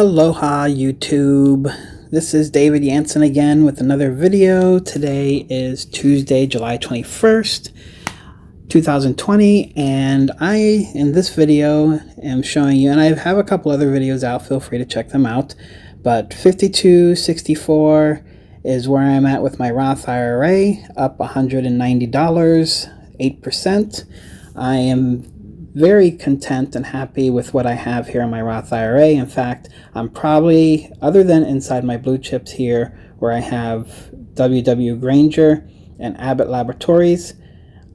Aloha YouTube. This is David Yansen again with another video. Today is Tuesday, July 21st, 2020, and I, in this video, am showing you, and I have a couple other videos out, feel free to check them out, but 5264 is where I'm at with my Roth IRA, up $190, 8%. I am very content and happy with what I have here in my Roth IRA. In fact, I'm probably, other than inside my blue chips here, where I have W.W. Granger and Abbott Laboratories,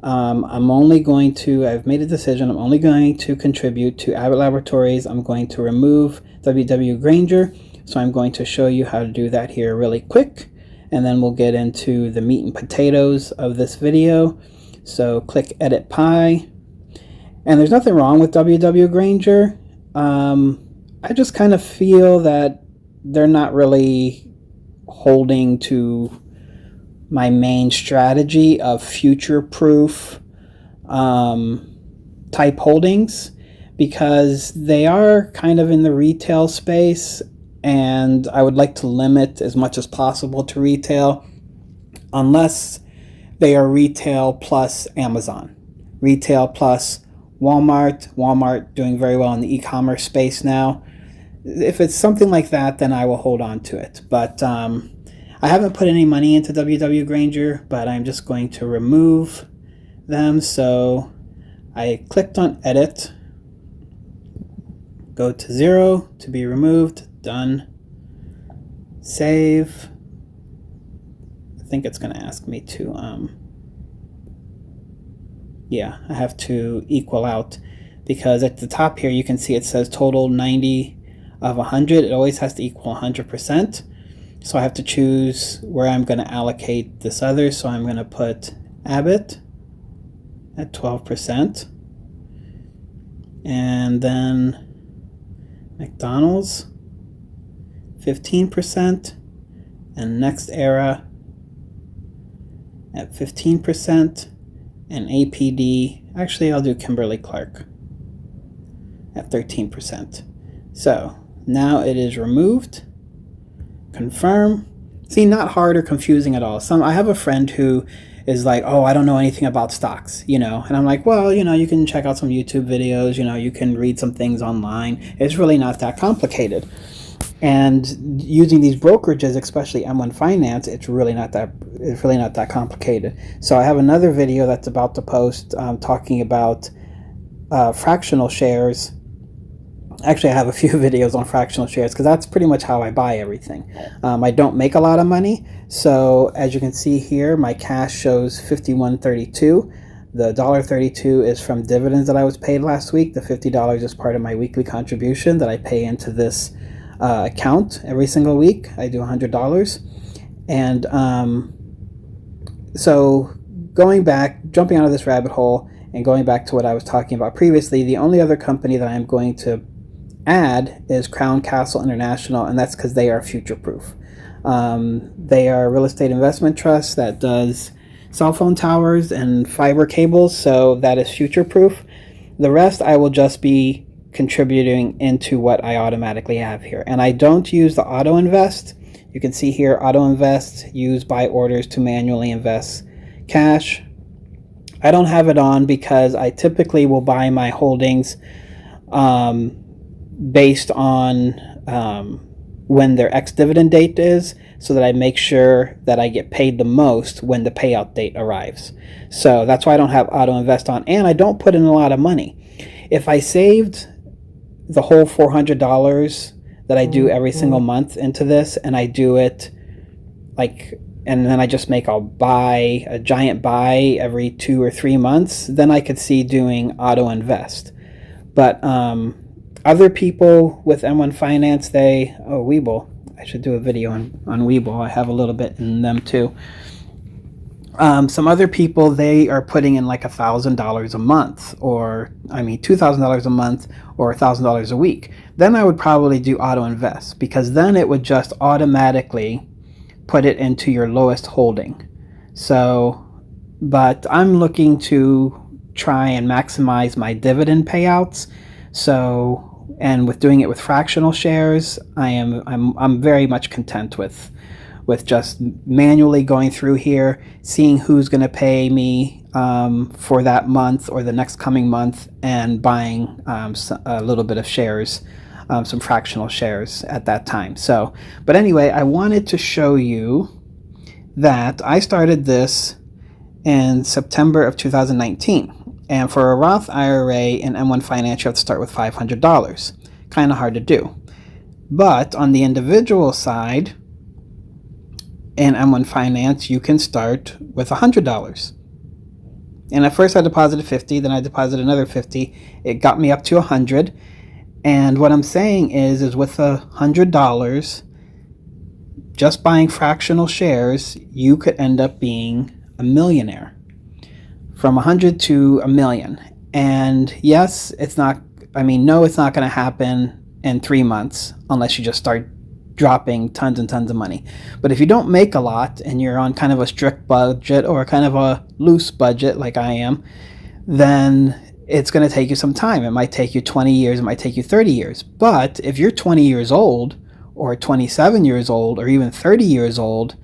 I'm only going to, I've made a decision, I'm only going to contribute to Abbott Laboratories. I'm going to remove W.W. Granger, so I'm going to show you how to do that here really quick, and then we'll get into the meat and potatoes of this video. So click Edit Pie. And there's nothing wrong with W.W. Granger. I just kind of feel that they're not really holding to my main strategy of future-proof type holdings, because they are kind of in the retail space, and I would like to limit as much as possible to retail, unless they are retail plus Amazon, retail plus Walmart doing very well in the e-commerce space now. If it's something like that, then I will hold on to it. But I haven't put any money into W.W. Granger, but I'm just going to remove them. So I clicked on Edit, go to 0 to be removed, done, save. I think it's going to ask me to yeah, I have to equal out, because at the top here you can see it says total 90 of 100. It always has to equal 100%. So I have to choose where I'm going to allocate this other. So I'm going to put Abbott at 12%, and then McDonald's 15%, and Next Era at 15%. And APD, actually I'll do Kimberly-Clark at 13%. So now it is removed. Confirm. See, not hard or confusing at all. I have a friend who is like, oh, I don't know anything about stocks, and I'm like, well, you can check out some YouTube videos, you can read some things online. It's really not that complicated. And using these brokerages, especially M1 Finance, it's really not that complicated. So I have another video that's about to post talking about fractional shares. Actually, I have a few videos on fractional shares, because that's pretty much how I buy everything. I don't make a lot of money, so as you can see here, my cash shows $51.32. The $1.32 is from dividends that I was paid last week. The $50 is part of my weekly contribution that I pay into this account every single week. I do $100. And so jumping out of this rabbit hole and going back to what I was talking about previously, the only other company that I'm going to add is Crown Castle International, and that's because they are future-proof. They are a real estate investment trust that does cell phone towers and fiber cables, so that is future-proof. The rest I will just be contributing into what I automatically have here. And I don't use the auto invest. You can see here, auto invest, use buy orders to manually invest cash. I don't have it on because I typically will buy my holdings based on when their ex-dividend date is, so that I make sure that I get paid the most when the payout date arrives. So that's why I don't have auto invest on, and I don't put in a lot of money. If I saved the whole $400 that I do every single month into this, and I do it and then I just make a giant buy every 2 or 3 months, then I could see doing auto invest. But other people with M1 Finance, webull, I should do a video on webull. I have a little bit in them too. Some other people, they are putting in like $1,000 a month, or $2,000 a month, or $1,000 a week. Then I would probably do auto invest, because then it would just automatically put it into your lowest holding. So, but I'm looking to try and maximize my dividend payouts. So And with doing it with fractional shares, I'm very much content with just manually going through here, seeing who's going to pay me for that month or the next coming month, and buying a little bit of shares, some fractional shares at that time. So, but anyway, I wanted to show you that I started this in September of 2019. And for a Roth IRA in M1 Finance, you have to start with $500. Kind of hard to do. But on the individual side, in M1 Finance, you can start with $100. And at first I deposited 50, then I deposited another 50. It got me up to 100. And what I'm saying is with $100, just buying fractional shares, you could end up being a millionaire. From 100 to a million. And yes, it's not going to happen in 3 months unless you just start dropping tons and tons of money. But if you don't make a lot and you're on kind of a strict budget or kind of a loose budget like I am, then it's going to take you some time. It might take you 20 years, it might take you 30 years. But if you're 20 years old or 27 years old or even 30 years old,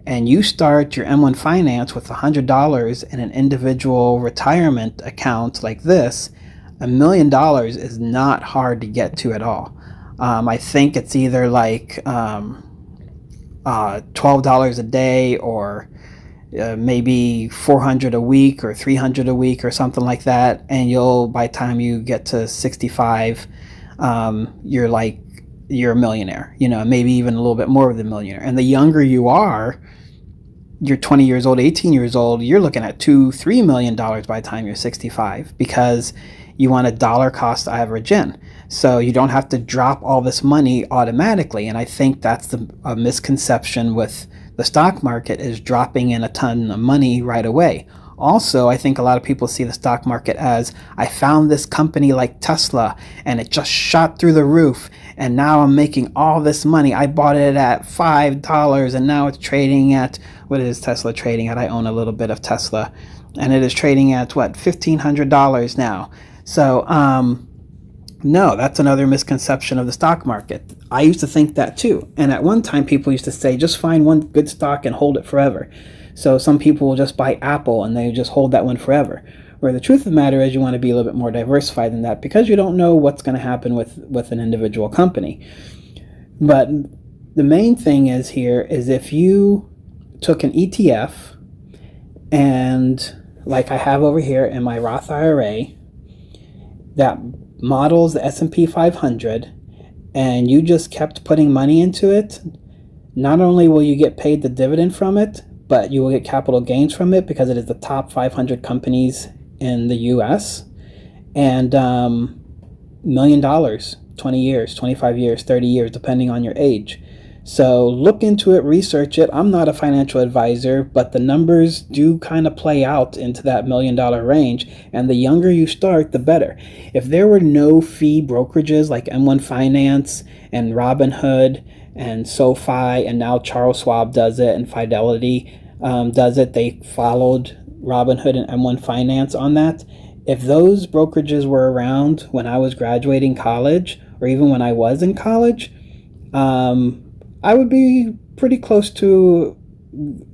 and you start your M1 Finance with $100 in an individual retirement account like this, $1 million is not hard to get to at all. I think it's either like $12 a day, or maybe $400 a week or $300 a week or something like that. And by the time you get to 65, you're a millionaire, maybe even a little bit more than a millionaire. And the younger you are, you're 20 years old, 18 years old, you're looking at $2-3 million by the time you're 65, because you want a dollar cost average in. So you don't have to drop all this money automatically. And I think that's a misconception with the stock market, is dropping in a ton of money right away. Also, I think a lot of people see the stock market as, I found this company like Tesla and it just shot through the roof and now I'm making all this money. I bought it at $5 and now it's trading at, what is Tesla trading at? I own a little bit of Tesla, and it is trading at what, $1,500 now. So no, that's another misconception of the stock market. I used to think that too. And at one time people used to say, just find one good stock and hold it forever. So some people will just buy Apple and they just hold that one forever. Where the truth of the matter is, you want to be a little bit more diversified than that, because you don't know what's going to happen with an individual company. But the main thing is here is, if you took an ETF, and like I have over here in my Roth IRA, that models the S&P 500, and you just kept putting money into it, not only will you get paid the dividend from it, but you will get capital gains from it, because it is the top 500 companies in the US. And $1 million, 20 years, 25 years, 30 years, depending on your age. So look into it, research it. I'm not a financial advisor, but the numbers do kind of play out into that $1 million range. And the younger you start, the better. If there were no fee brokerages like M1 Finance and Robinhood and SoFi, and now Charles Schwab does it and Fidelity does it, they followed Robinhood and M1 Finance on that. If those brokerages were around when I was graduating college, or even when I was in college, I would be pretty close to,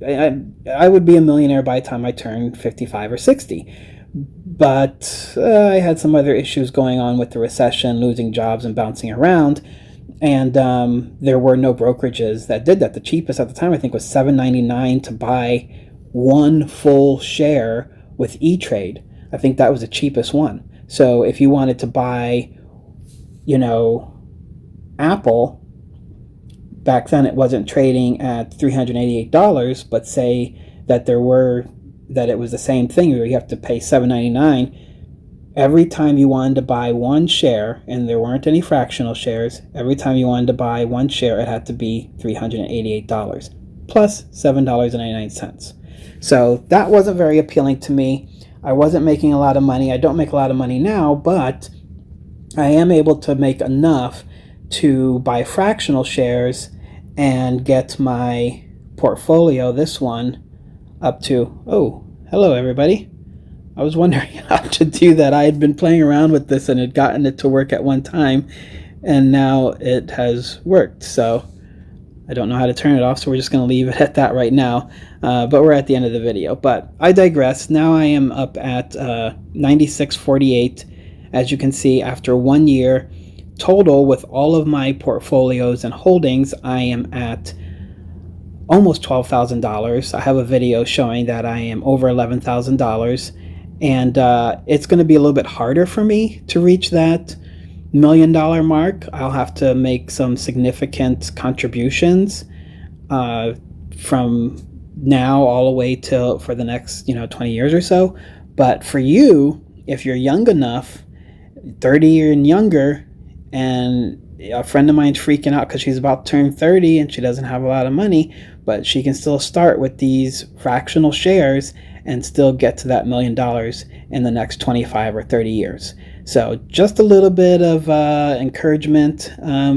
I would be a millionaire by the time I turned 55 or 60. But I had some other issues going on with the recession, losing jobs and bouncing around. And there were no brokerages that did that. The cheapest at the time, I think, was $7.99 to buy one full share with E-Trade. I think that was the cheapest one. So if you wanted to buy, Apple, back then it wasn't trading at $388, but say that it was the same thing where you have to pay $7.99 every time you wanted to buy one share, and there weren't any fractional shares. Every time you wanted to buy one share, it had to be $388 plus $7.99. So that wasn't very appealing to me. I wasn't making a lot of money. I don't make a lot of money now, but I am able to make enough to buy fractional shares and get my portfolio, this one, up to, oh, hello everybody. I was wondering how to do that. I had been playing around with this and had gotten it to work at one time, and now it has worked. So I don't know how to turn it off, so we're just going to leave it at that right now. But we're at the end of the video. But I digress. Now I am up at 96.48. As you can see, after 1 year total with all of my portfolios and holdings, I am at almost $12,000. I have a video showing that I am over $11,000, and it's going to be a little bit harder for me to reach that $1 million mark. I'll have to make some significant contributions from now all the way till for the next 20 years or so. But for you, if you're young enough, 30 and younger, and a friend of mine's freaking out because she's about to turn 30 and she doesn't have a lot of money, but she can still start with these fractional shares and still get to that $1 million in the next 25 or 30 years. So just a little bit of encouragement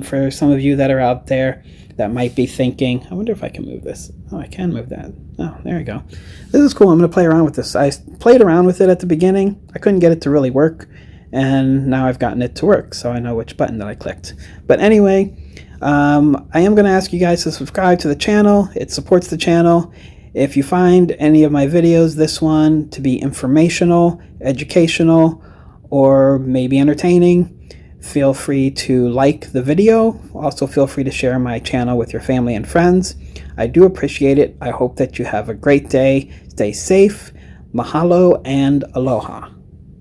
for some of you that are out there that might be thinking, I wonder if I can move this. Oh, I can move that. Oh, there we go. This is cool. I'm going to play around with this. I played around with it at the beginning. I couldn't get it to really work, and now I've gotten it to work, so I know which button that I clicked. But anyway, I am going to ask you guys to subscribe to the channel. It supports the channel. If you find any of my videos, this one, to be informational, educational, or maybe entertaining, feel free to like the video. Also feel free to share my channel with your family and friends. I do appreciate it. I hope that you have a great day. Stay safe. Mahalo and aloha.